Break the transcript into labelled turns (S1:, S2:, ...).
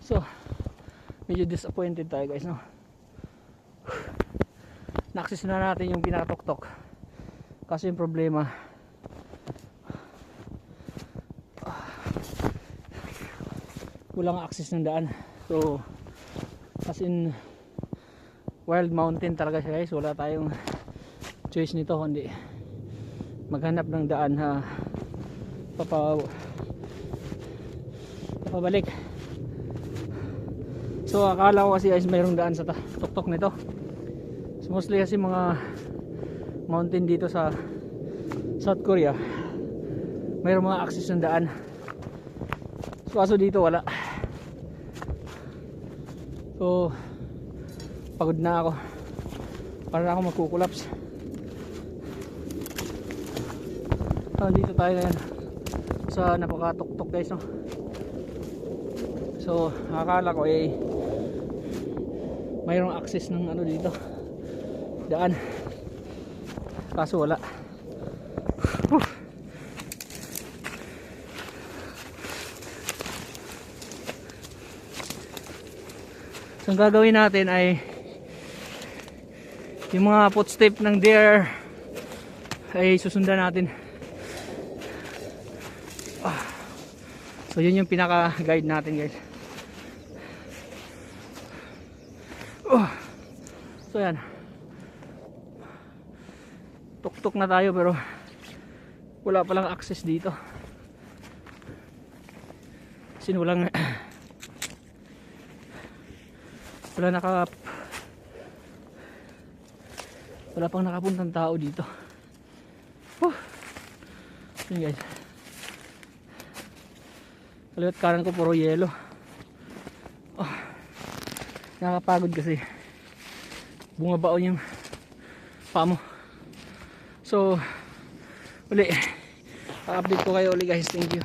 S1: So medyo disappointed tayo guys, no? Na-access na natin yung pinatuktok. Kasi yung problema, walang access ng daan. So as in wild mountain talaga siya guys. Wala tayong choice nito kundi maghanap ng daan na papabalik. So akala ko kasi guys mayroong daan sa tuktok nito. So mostly kasi mga mountain dito sa South Korea mayroong mga access ng daan. So kaso dito wala. So pagod na ako, para ako magkukulaps. Dito tayo ngayon sa napakatuktok guys, no? So akala ko mayroong access ng ano dito, daan, kaso wala. So ang gagawin natin ay yung mga footstep ng deer ay susundan natin. So yun yung pinaka guide natin guys. So yan, tuktok na tayo pero wala palang access dito. Kasi wala pang nakapuntang tao dito. Yun guys, kaliwat kanan ko puro yelo. Nakakapagod kasi bumabaon yung paa mo. So uli, update ko kayo uli guys. Thank you.